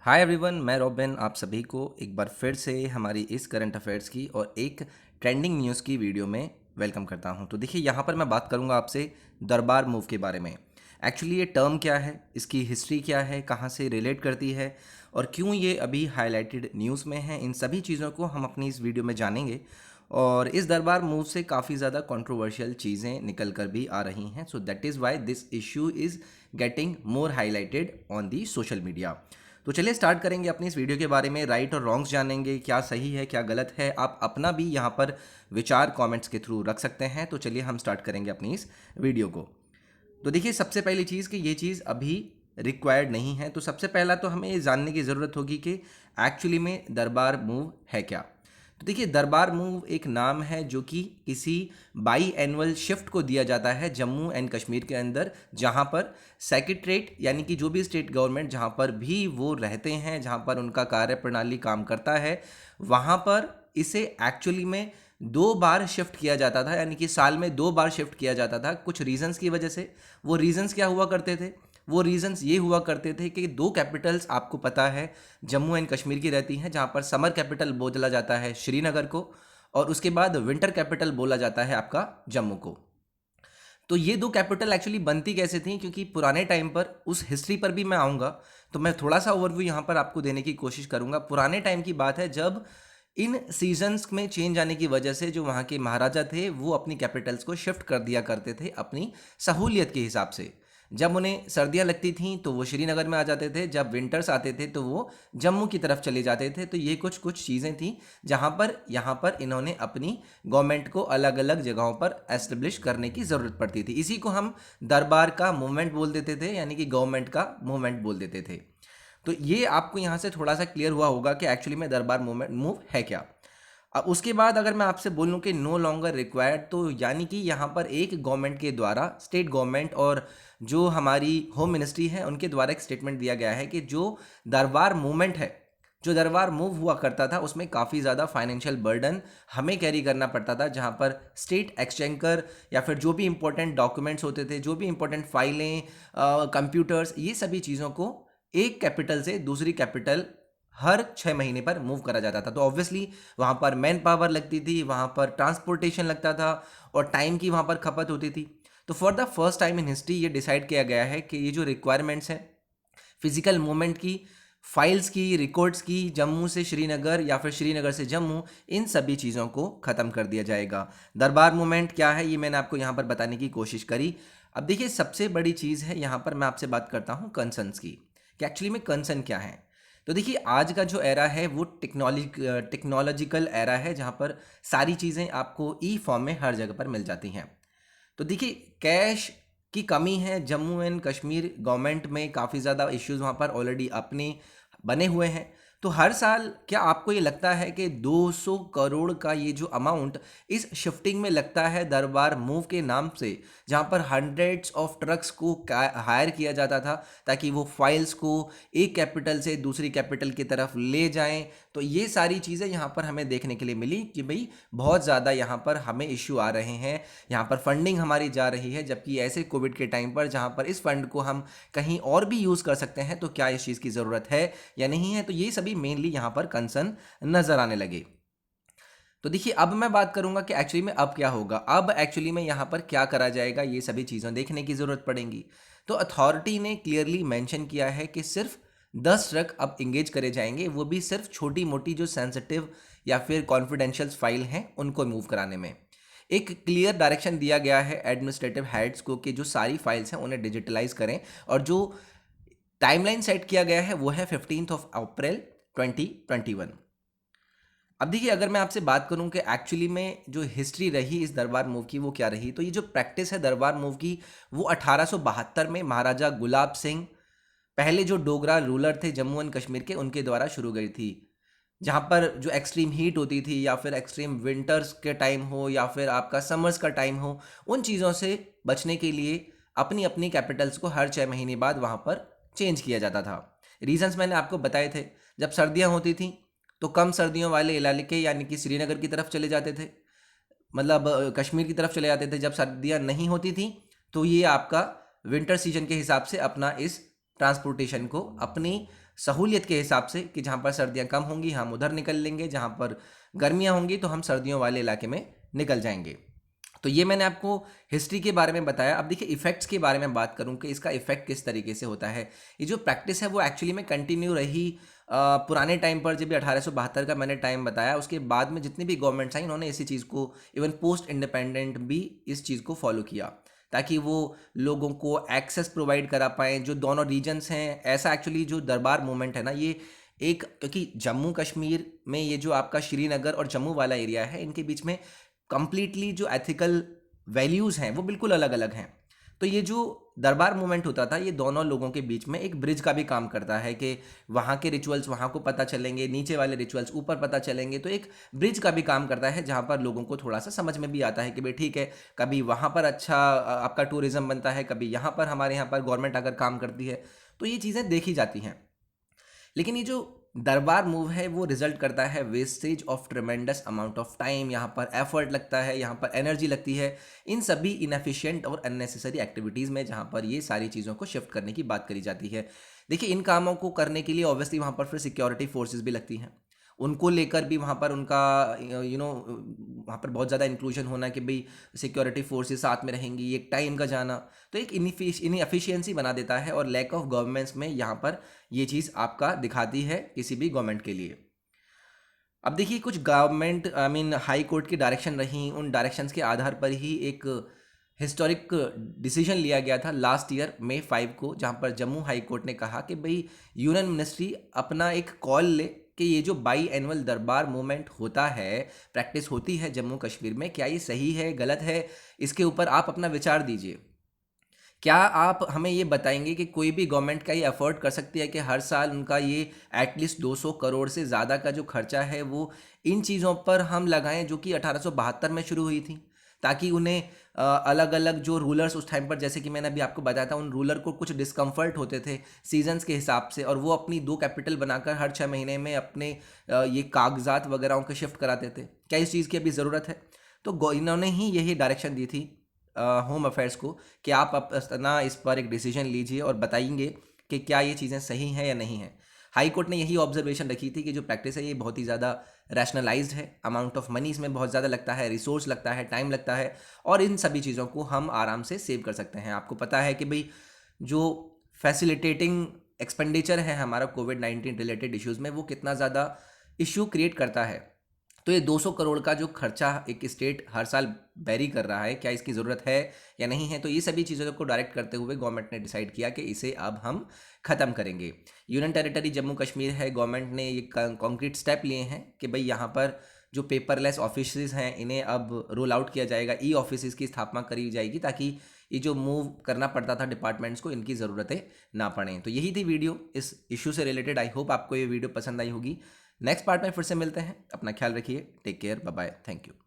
Hi everyone, मैं robin आप सभी को एक बार फिर से हमारी इस करंट अफेयर्स की और एक ट्रेंडिंग न्यूज़ की वीडियो में वेलकम करता हूं। तो देखिए यहाँ पर मैं बात करूंगा आपसे दरबार मूव के बारे में। एक्चुअली ये टर्म क्या है, इसकी हिस्ट्री क्या है, कहाँ से रिलेट करती है और क्यों ये अभी हाईलाइटेड न्यूज़ में है, इन सभी चीज़ों को हम अपनी इस वीडियो में जानेंगे। और इस दरबार मूव से काफ़ी ज़्यादा कंट्रोवर्शियल चीज़ें निकल कर भी आ रही हैं। So that is why this issue is getting more highlighted on the social media. तो चलिए स्टार्ट करेंगे अपनी इस वीडियो के बारे में। राइट और रॉन्ग्स जानेंगे, क्या सही है क्या गलत है। आप अपना भी यहाँ पर विचार कमेंट्स के थ्रू रख सकते हैं। तो चलिए हम स्टार्ट करेंगे अपनी इस वीडियो को। तो देखिए सबसे पहली चीज़ कि ये चीज़ अभी रिक्वायर्ड नहीं है। तो सबसे पहला तो हमें ये जानने की ज़रूरत होगी कि एक्चुअली में दरबार मूव है क्या। तो देखिए दरबार मूव एक नाम है जो कि किसी बाई एनुअल शिफ्ट को दिया जाता है जम्मू एंड कश्मीर के अंदर, जहां पर सेक्रेटरेट यानी कि जो भी स्टेट गवर्नमेंट जहां पर भी वो रहते हैं, जहां पर उनका कार्य प्रणाली काम करता है, वहां पर इसे एक्चुअली में 2 बार शिफ्ट किया जाता था। यानी कि साल में 2 बार शिफ्ट किया जाता था कुछ रीजंस की वजह से। वो रीजंस क्या हुआ करते थे? वो रीजंस ये हुआ करते थे कि 2 कैपिटल्स आपको पता है जम्मू एंड कश्मीर की रहती हैं, जहाँ पर समर कैपिटल बोला जाता है श्रीनगर को और उसके बाद विंटर कैपिटल बोला जाता है आपका जम्मू को। तो ये 2 कैपिटल एक्चुअली बनती कैसे थी, क्योंकि पुराने टाइम पर उस हिस्ट्री पर भी मैं आऊँगा। तो मैं थोड़ा सा ओवरव्यू यहाँ पर आपको देने की कोशिश करूँगा। पुराने टाइम की बात है जब इन सीजन्स में चेंज आने की वजह से जो वहाँ के महाराजा थे वो अपनी कैपिटल्स को शिफ्ट कर दिया करते थे अपनी सहूलियत के हिसाब से। जब उन्हें सर्दियाँ लगती थीं तो वो श्रीनगर में आ जाते थे, जब विंटर्स आते थे तो वो जम्मू की तरफ चले जाते थे। तो ये कुछ कुछ चीज़ें थीं जहाँ पर यहाँ पर इन्होंने अपनी गवर्नमेंट को अलग अलग जगहों पर एस्टेब्लिश करने की ज़रूरत पड़ती थी। इसी को हम दरबार का मूवमेंट बोल देते थे, यानी कि गवर्नमेंट का मूवमेंट बोल देते थे। तो ये आपको यहाँ से थोड़ा सा क्लियर हुआ होगा कि एक्चुअली में दरबार मूवमेंट मूव है क्या। अब उसके बाद अगर मैं आपसे बोलूं कि नो लॉन्गर रिक्वायर्ड, तो यानी कि यहाँ पर एक गवर्नमेंट के द्वारा, स्टेट गवर्नमेंट और जो हमारी होम मिनिस्ट्री है उनके द्वारा एक स्टेटमेंट दिया गया है कि जो दरबार मूवमेंट है, जो दरबार मूव हुआ करता था, उसमें काफ़ी ज़्यादा फाइनेंशियल बर्डन हमें कैरी करना पड़ता था। जहाँ पर स्टेट एक्सचेंकर या फिर जो भी इंपॉर्टेंट डॉक्यूमेंट्स होते थे, जो भी इंपॉर्टेंट फाइलें, कंप्यूटर्स, ये सभी चीज़ों को एक कैपिटल से दूसरी कैपिटल हर 6 महीने पर मूव करा जाता था। तो ऑब्वियसली वहाँ पर मैन पावर लगती थी, वहाँ पर ट्रांसपोर्टेशन लगता था और टाइम की वहाँ पर खपत होती थी। तो for the first time in history ये डिसाइड किया गया है कि ये जो रिक्वायरमेंट्स हैं फिजिकल मूवमेंट की, फाइल्स की, रिकॉर्ड्स की, जम्मू से श्रीनगर या फिर श्रीनगर से जम्मू, इन सभी चीज़ों को ख़त्म कर दिया जाएगा। दरबार मूवमेंट क्या है ये मैंने आपको यहाँ पर बताने की कोशिश करी। अब देखिए सबसे बड़ी चीज़ है यहाँ पर मैं आपसे बात करता हूँ कंसर्न्स की, कि एक्चुअली में कंसर्न क्या है। तो देखिए आज का जो एरा है वो टेक्नोलॉजिकल एरा है, जहाँ पर सारी चीज़ें आपको ई फॉर्म में हर जगह पर मिल जाती हैं। तो देखिए कैश की कमी है जम्मू एंड कश्मीर गवर्नमेंट में, काफ़ी ज़्यादा इश्यूज वहाँ पर ऑलरेडी अपने बने हुए हैं। तो हर साल क्या आपको ये लगता है कि 200 करोड़ का ये जो अमाउंट इस शिफ्टिंग में लगता है दरबार मूव के नाम से, जहाँ पर हंड्रेड्स ऑफ ट्रक्स को हायर किया जाता था ताकि वो फाइल्स को एक कैपिटल से दूसरी कैपिटल की तरफ ले जाएं। तो ये सारी चीज़ें यहाँ पर हमें देखने के लिए मिली कि भाई बहुत ज़्यादा यहाँ पर हमें इश्यू आ रहे हैं, यहाँ पर फंडिंग हमारी जा रही है, जबकि ऐसे कोविड के टाइम पर जहाँ पर इस फंड को हम कहीं और भी यूज़ कर सकते हैं, तो क्या इस चीज़ की ज़रूरत है या नहीं है। तो ये सभी मेनली यहाँ पर कंसर्न नज़र आने लगे। तो देखिए अब मैं बात करूंगा कि एक्चुअली में अब क्या होगा, अब एक्चुअली में यहाँ पर क्या करा जाएगा, ये सभी चीज़ें देखने की ज़रूरत पड़ेगी। तो अथॉरिटी ने क्लियरली मेंशन किया है कि सिर्फ 10 ट्रक अब इंगेज करे जाएंगे, वो भी सिर्फ छोटी मोटी जो सेंसिटिव या फिर कॉन्फिडेंशियल फाइल हैं उनको मूव कराने में। एक क्लियर डायरेक्शन दिया गया है एडमिनिस्ट्रेटिव हेड्स को कि जो सारी फाइल्स हैं उन्हें डिजिटलाइज करें, और जो टाइमलाइन सेट किया गया है वो है 15 अप्रैल 2021। अब देखिए अगर मैं आपसे बात करूं कि एक्चुअली में जो हिस्ट्री रही इस दरबार मूव की वो क्या रही, तो ये जो प्रैक्टिस है दरबार मूव की वो 1872 में महाराजा गुलाब सिंह, पहले जो डोगरा रूलर थे जम्मू एंड कश्मीर के, उनके द्वारा शुरू गई थी। जहाँ पर जो एक्सट्रीम हीट होती थी या फिर एक्सट्रीम विंटर्स के टाइम हो या फिर आपका समर्स का टाइम हो, उन चीज़ों से बचने के लिए अपनी अपनी कैपिटल्स को हर 6 महीने बाद वहाँ पर चेंज किया जाता था। रीजंस मैंने आपको बताए थे। जब सर्दियाँ होती थी तो कम सर्दियों वाले इलाके यानी कि श्रीनगर की तरफ चले जाते थे, मतलब कश्मीर की तरफ चले जाते थे। जब सर्दियाँ नहीं होती थी तो ये आपका विंटर सीजन के हिसाब से अपना इस ट्रांसपोर्टेशन को अपनी सहूलियत के हिसाब से कि जहाँ पर सर्दियाँ कम होंगी हम उधर निकल लेंगे, जहाँ पर गर्मियाँ होंगी तो हम सर्दियों वाले इलाके में निकल जाएंगे। तो ये मैंने आपको हिस्ट्री के बारे में बताया। अब देखिए इफेक्ट्स के बारे में बात करूं कि इसका इफेक्ट किस तरीके से होता है। ये जो प्रैक्टिस है वो एक्चुअली में कंटिन्यू रही पुराने टाइम पर, जब भी 1872 का मैंने टाइम बताया, उसके बाद में जितनी भी गवर्नमेंट्स आई उन्होंने इसी चीज़ को, इवन पोस्ट इंडिपेंडेंट भी इस चीज़ को फॉलो किया ताकि वो लोगों को एक्सेस प्रोवाइड करा पाएँ जो दोनों रीजन्स हैं। ऐसा एक्चुअली जो दरबार मूवमेंट है ना, ये एक, क्योंकि जम्मू कश्मीर में ये जो आपका श्रीनगर और जम्मू वाला एरिया है, इनके बीच में कंप्लीटली जो एथिकल वैल्यूज़ हैं वो बिल्कुल अलग अलग हैं। तो ये जो दरबार मूवमेंट होता था, ये दोनों लोगों के बीच में एक ब्रिज का भी काम करता है कि वहाँ के रिचुअल्स वहाँ को पता चलेंगे, नीचे वाले रिचुअल्स ऊपर पता चलेंगे। तो एक ब्रिज का भी काम करता है जहाँ पर लोगों को थोड़ा सा समझ में भी आता है कि भाई ठीक है, कभी वहाँ पर अच्छा आपका टूरिज्म बनता है, कभी यहाँ पर हमारे यहाँ पर गवर्नमेंट अगर काम करती है, तो ये चीज़ें देखी जाती हैं। लेकिन ये जो दरबार मूव है वो रिजल्ट करता है wastage of tremendous amount of time. यहाँ पर एफर्ट लगता है, यहाँ पर एनर्जी लगती है, इन सभी इनएफिशिएंट और अननेसेसरी एक्टिविटीज़ में, जहाँ पर ये सारी चीज़ों को शिफ्ट करने की बात करी जाती है। देखिए इन कामों को करने के लिए ऑब्वियसली वहाँ पर फिर सिक्योरिटी फोर्सेस भी लगती हैं, उनको लेकर भी वहाँ पर उनका वहाँ पर बहुत ज़्यादा इंक्लूजन होना कि भाई सिक्योरिटी फोर्सेस साथ में रहेंगी, एक टाइम का जाना, तो एक इनएफिशिएंसी बना देता है और लैक ऑफ गवर्नमेंट्स में यहाँ पर ये चीज़ आपका दिखाती है किसी भी गवर्नमेंट के लिए। अब देखिए कुछ गवर्नमेंट हाई कोर्ट की डायरेक्शन रही, उन डायरेक्शंस के आधार पर ही एक हिस्टोरिक डिसीजन लिया गया था लास्ट ईयर मई 5 को, जहाँ पर जम्मू हाई कोर्ट ने कहा कि भाई यूनियन मिनिस्ट्री अपना एक कॉल ले कि ये जो बाई एनुअल दरबार मूवमेंट होता है, प्रैक्टिस होती है जम्मू कश्मीर में, क्या ये सही है गलत है, इसके ऊपर आप अपना विचार दीजिए। क्या आप हमें ये बताएंगे कि कोई भी गवर्नमेंट का ये अफोर्ड कर सकती है कि हर साल उनका ये एटलीस्ट 200 करोड़ से ज़्यादा का जो खर्चा है वो इन चीज़ों पर हम लगाएं जो कि 1872 में शुरू हुई थी, ताकि उन्हें अलग अलग जो रूलर्स उस टाइम पर, जैसे कि मैंने अभी आपको बताया था, उन रूलर को कुछ डिस्कम्फर्ट होते थे सीजन्स के हिसाब से, और वो अपनी 2 कैपिटल बनाकर हर 6 महीने में अपने ये कागजात वगैरह को शिफ्ट कराते थे। क्या इस चीज़ की अभी ज़रूरत है? तो इन्होंने ही यही डायरेक्शन दी थी होम अफेयर्स को कि आप अपना इस पर एक डिसीजन लीजिए और बताएंगे कि क्या ये चीज़ें सही हैं या नहीं हैं। हाई कोर्ट ने यही ऑब्जर्वेशन रखी थी कि जो प्रैक्टिस है ये बहुत ही ज़्यादा रैशनलाइज्ड है, अमाउंट ऑफ मनी इसमें बहुत ज़्यादा लगता है, रिसोर्स लगता है, टाइम लगता है, और इन सभी चीज़ों को हम आराम से सेव कर सकते हैं। आपको पता है कि भाई जो फैसिलिटेटिंग एक्सपेंडिचर है हमारा कोविड-19 रिलेटेड इश्यूज़ में, वो कितना ज़्यादा इश्यू क्रिएट करता है। तो ये 200 करोड़ का जो खर्चा एक स्टेट हर साल बैरी कर रहा है, क्या इसकी ज़रूरत है या नहीं है? तो ये सभी चीज़ों को डायरेक्ट करते हुए गवर्नमेंट ने डिसाइड किया कि इसे अब हम ख़त्म करेंगे। यूनियन टेरिटरी जम्मू कश्मीर है, गवर्नमेंट ने ये कॉन्क्रीट स्टेप लिए हैं कि भाई यहाँ पर जो पेपरलेस ऑफिसेज हैं इन्हें अब रोल आउट किया जाएगा, ई ऑफिसेज की स्थापना करी जाएगी, ताकि ये जो मूव करना पड़ता था डिपार्टमेंट्स को, इनकी ज़रूरतें ना पड़ें। तो यही थी वीडियो इस इशू से रिलेटेड। आई होप आपको ये वीडियो पसंद आई होगी। नेक्स्ट पार्ट में फिर से मिलते हैं। अपना ख्याल रखिए। Take care. Bye bye. Thank you.